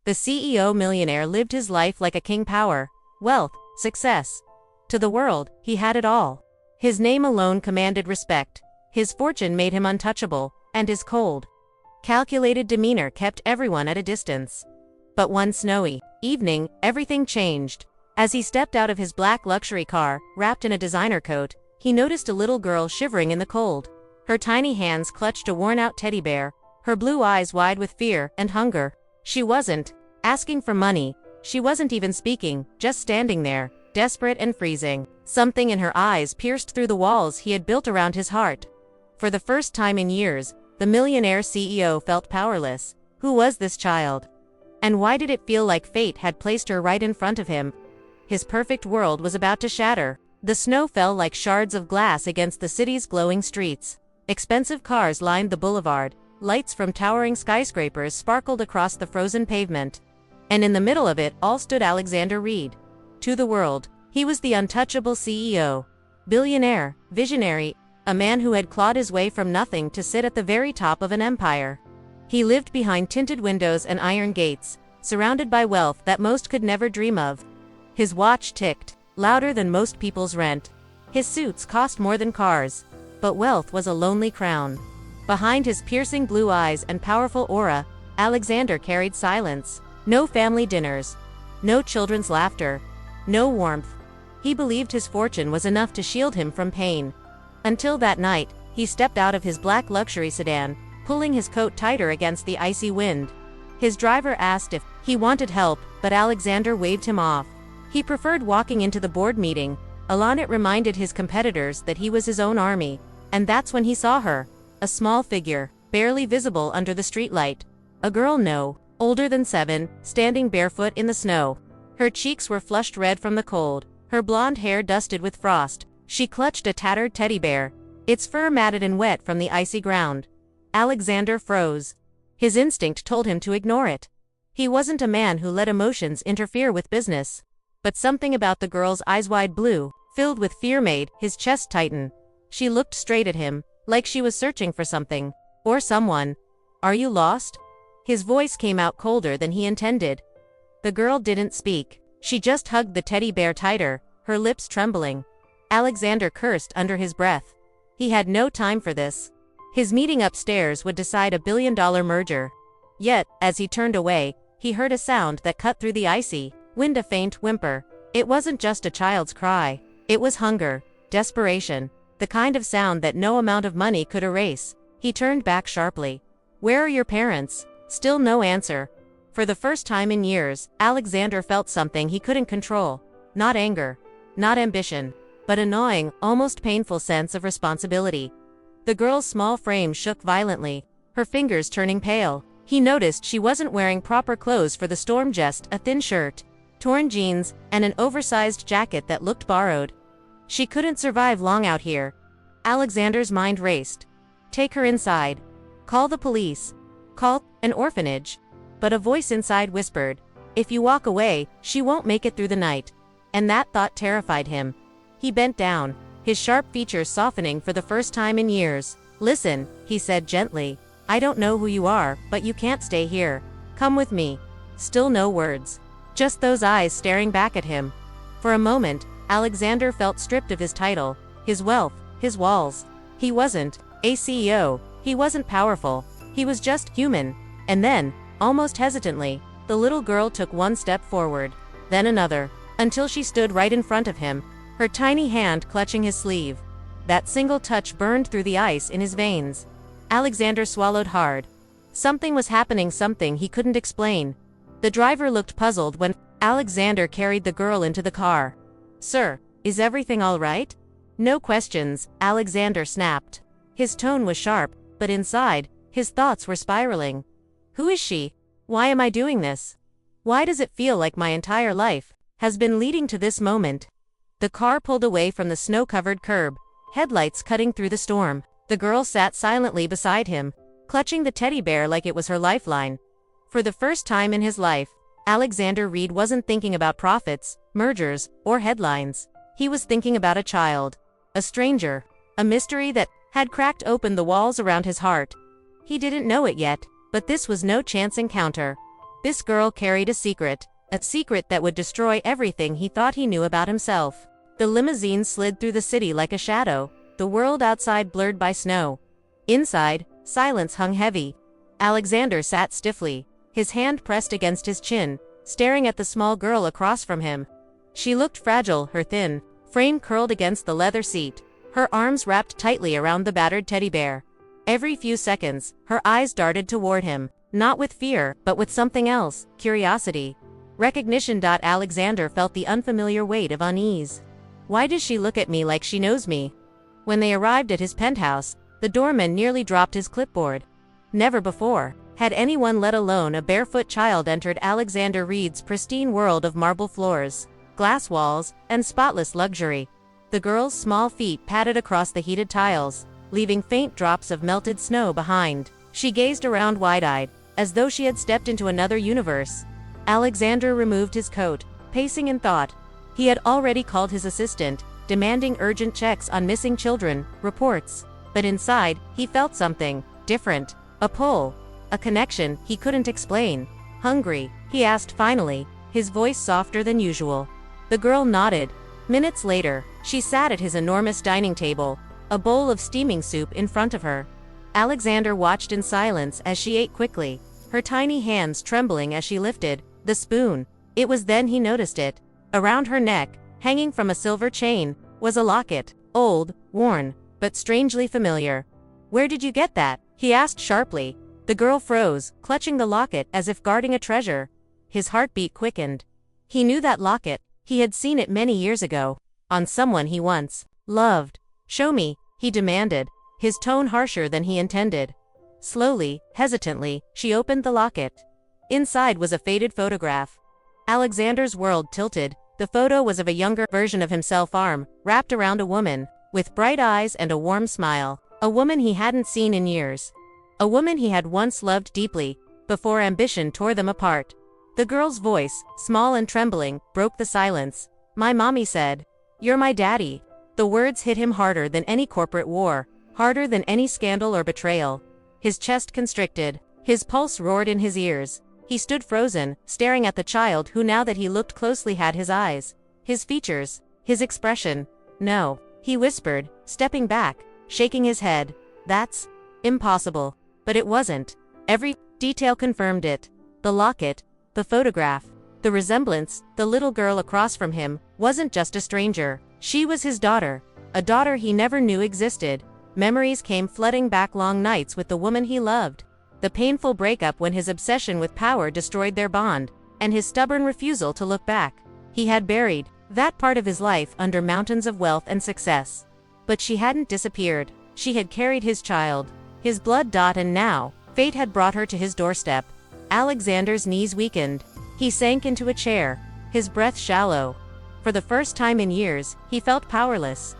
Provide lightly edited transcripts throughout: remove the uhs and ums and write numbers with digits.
The CEO millionaire lived his life like a king: power, wealth, success. To the world, he had it all. His name alone commanded respect. His fortune made him untouchable, and his cold, calculated demeanor kept everyone at a distance. But one snowy evening, everything changed. As he stepped out of his black luxury car, wrapped in a designer coat, he noticed a little girl shivering in the cold. Her tiny hands clutched a worn-out teddy bear, her blue eyes wide with fear and hunger. She wasn't asking for money. She wasn't even speaking, just standing there, desperate and freezing. Something in her eyes pierced through the walls he had built around his heart. For the first time in years, the millionaire CEO felt powerless. Who was this child? And why did it feel like fate had placed her right in front of him? His perfect world was about to shatter. The snow fell like shards of glass against the city's glowing streets. Expensive cars lined the boulevard. Lights from towering skyscrapers sparkled across the frozen pavement. And in the middle of it all stood Alexander Reed. To the world, he was the untouchable CEO. Billionaire, visionary, a man who had clawed his way from nothing to sit at the very top of an empire. He lived behind tinted windows and iron gates, surrounded by wealth that most could never dream of. His watch ticked, louder than most people's rent. His suits cost more than cars. But wealth was a lonely crown. Behind his piercing blue eyes and powerful aura, Alexander carried silence. No family dinners. No children's laughter. No warmth. He believed his fortune was enough to shield him from pain. Until that night, he stepped out of his black luxury sedan, pulling his coat tighter against the icy wind. His driver asked if he wanted help, but Alexander waved him off. He preferred walking into the board meeting. It reminded his competitors that he was his own army. And that's when he saw her. A small figure, barely visible under the streetlight. A girl older than 7, standing barefoot in the snow. Her cheeks were flushed red from the cold, her blonde hair dusted with frost. She clutched a tattered teddy bear, its fur matted and wet from the icy ground. Alexander froze. His instinct told him to ignore it. He wasn't a man who let emotions interfere with business. But something about the girl's eyes, wide blue, filled with fear, made his chest tighten. She looked straight at him, like she was searching for something. Or someone. "Are you lost?" His voice came out colder than he intended. The girl didn't speak. She just hugged the teddy bear tighter, her lips trembling. Alexander cursed under his breath. He had no time for this. His meeting upstairs would decide a billion-dollar merger. Yet, as he turned away, he heard a sound that cut through the icy wind, a faint whimper. It wasn't just a child's cry. It was hunger, desperation, the kind of sound that no amount of money could erase. He turned back sharply. "Where are your parents?" Still no answer. For the first time in years, Alexander felt something he couldn't control. Not anger, not ambition, but a gnawing, almost painful sense of responsibility. The girl's small frame shook violently, her fingers turning pale. He noticed she wasn't wearing proper clothes for the storm: just a thin shirt, torn jeans, and an oversized jacket that looked borrowed. She couldn't survive long out here. Alexander's mind raced. Take her inside. Call the police. Call an orphanage. But a voice inside whispered, "If you walk away, she won't make it through the night." And that thought terrified him. He bent down, his sharp features softening for the first time in years. "Listen," he said gently. "I don't know who you are, but you can't stay here. Come with me." Still no words. Just those eyes staring back at him. For a moment, Alexander felt stripped of his title, his wealth, his walls. He wasn't a CEO. He wasn't powerful. He was just human. And then, almost hesitantly, the little girl took one step forward, then another, until she stood right in front of him, her tiny hand clutching his sleeve. That single touch burned through the ice in his veins. Alexander swallowed hard. Something was happening, something he couldn't explain. The driver looked puzzled when Alexander carried the girl into the car. "Sir, is everything all right?" "No questions," Alexander snapped. His tone was sharp, but inside, his thoughts were spiraling. Who is she? Why am I doing this? Why does it feel like my entire life has been leading to this moment? The car pulled away from the snow-covered curb, headlights cutting through the storm. The girl sat silently beside him, clutching the teddy bear like it was her lifeline. For the first time in his life, Alexander Reed wasn't thinking about profits, mergers, or headlines. He was thinking about a child, a stranger, a mystery that had cracked open the walls around his heart. He didn't know it yet, but this was no chance encounter. This girl carried a secret that would destroy everything he thought he knew about himself. The limousine slid through the city like a shadow, the world outside blurred by snow. Inside, silence hung heavy. Alexander sat stiffly, his hand pressed against his chin, staring at the small girl across from him. She looked fragile, her thin frame curled against the leather seat, her arms wrapped tightly around the battered teddy bear. Every few seconds, her eyes darted toward him, not with fear, but with something else, curiosity. Recognition. Alexander felt the unfamiliar weight of unease. Why does she look at me like she knows me? When they arrived at his penthouse, the doorman nearly dropped his clipboard. Never before had anyone, let alone a barefoot child, entered Alexander Reed's pristine world of marble floors, glass walls, and spotless luxury. The girl's small feet padded across the heated tiles, leaving faint drops of melted snow behind. She gazed around wide-eyed, as though she had stepped into another universe. Alexander removed his coat, pacing in thought. He had already called his assistant, demanding urgent checks on missing children, reports. But inside, he felt something different. A pull. A connection he couldn't explain. Hungry? He asked finally, his voice softer than usual. The girl nodded. Minutes later, she sat at his enormous dining table, a bowl of steaming soup in front of her. Alexander watched in silence as she ate quickly, her tiny hands trembling as she lifted the spoon. It was then he noticed it. Around her neck, hanging from a silver chain, was a locket, old, worn, but strangely familiar. "Where did you get that?" he asked sharply. The girl froze, clutching the locket as if guarding a treasure. His heartbeat quickened. He knew that locket. He had seen it many years ago, on someone he once loved. "Show me," he demanded, his tone harsher than he intended. Slowly, hesitantly, she opened the locket. Inside was a faded photograph. Alexander's world tilted. The photo was of a younger version of himself, arm wrapped around a woman, with bright eyes and a warm smile. A woman he hadn't seen in years. A woman he had once loved deeply, before ambition tore them apart. The girl's voice, small and trembling, broke the silence. "My mommy said, you're my daddy." The words hit him harder than any corporate war, harder than any scandal or betrayal. His chest constricted. His pulse roared in his ears. He stood frozen, staring at the child who, now that he looked closely, had his eyes, his features, his expression. "No," he whispered, stepping back, shaking his head. "That's impossible." But it wasn't. Every detail confirmed it. The locket, the photograph, the resemblance. The little girl across from him wasn't just a stranger. She was his daughter, a daughter he never knew existed. Memories came flooding back, long nights with the woman he loved. The painful breakup when his obsession with power destroyed their bond, and his stubborn refusal to look back. He had buried that part of his life under mountains of wealth and success. But she hadn't disappeared. She had carried his child, his blood. And now, fate had brought her to his doorstep. Alexander's knees weakened. He sank into a chair, his breath shallow. For the first time in years, he felt powerless.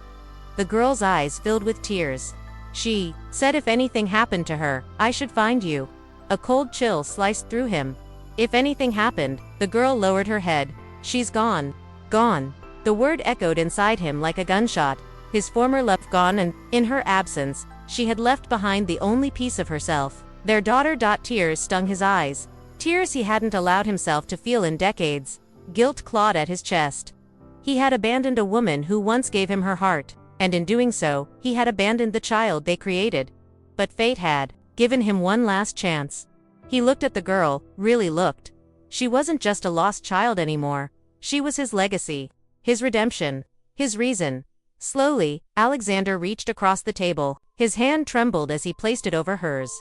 The girl's eyes filled with tears. She said if anything happened to her, I should find you. A cold chill sliced through him. If anything happened, the girl lowered her head. She's gone. Gone. The word echoed inside him like a gunshot. His former love gone, and, in her absence, she had left behind the only piece of herself, their daughter. Tears stung his eyes. Tears he hadn't allowed himself to feel in decades. Guilt clawed at his chest. He had abandoned a woman who once gave him her heart, and in doing so, he had abandoned the child they created. But fate had given him one last chance. He looked at the girl, really looked. She wasn't just a lost child anymore. She was his legacy, his redemption, his reason. Slowly, Alexander reached across the table. His hand trembled as he placed it over hers.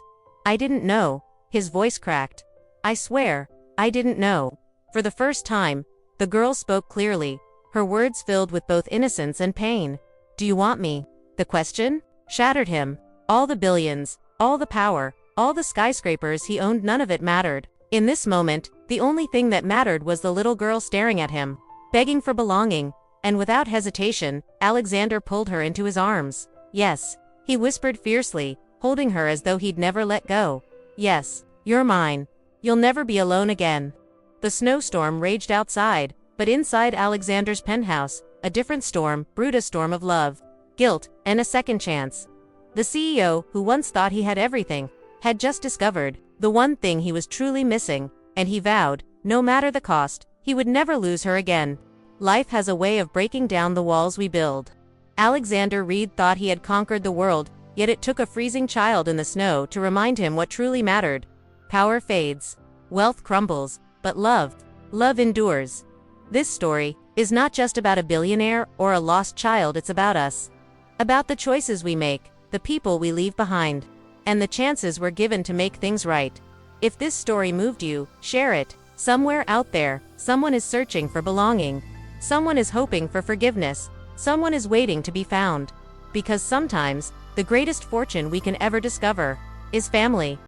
"I didn't know." His voice cracked. "I swear, I didn't know." For the first time, the girl spoke clearly, her words filled with both innocence and pain. "Do you want me?" The question shattered him. All the billions, all the power, all the skyscrapers he owned, none of it mattered. In this moment, the only thing that mattered was the little girl staring at him, begging for belonging. And without hesitation, Alexander pulled her into his arms. "Yes," he whispered fiercely, holding her as though he'd never let go. "Yes, you're mine. You'll never be alone again." The snowstorm raged outside, but inside Alexander's penthouse, a different storm brewed, a storm of love, guilt, and a second chance. The CEO, who once thought he had everything, had just discovered the one thing he was truly missing. and he vowed, no matter the cost, he would never lose her again. Life has a way of breaking down the walls we build. Alexander Reed thought he had conquered the world, yet it took a freezing child in the snow to remind him what truly mattered. Power fades, wealth crumbles, but love endures. This story is not just about a billionaire or a lost child, it's about us. About the choices we make, the people we leave behind, and the chances we're given to make things right. If this story moved you, share it. Somewhere out there, someone is searching for belonging. Someone is hoping for forgiveness. Someone is waiting to be found. Because sometimes, the greatest fortune we can ever discover is family.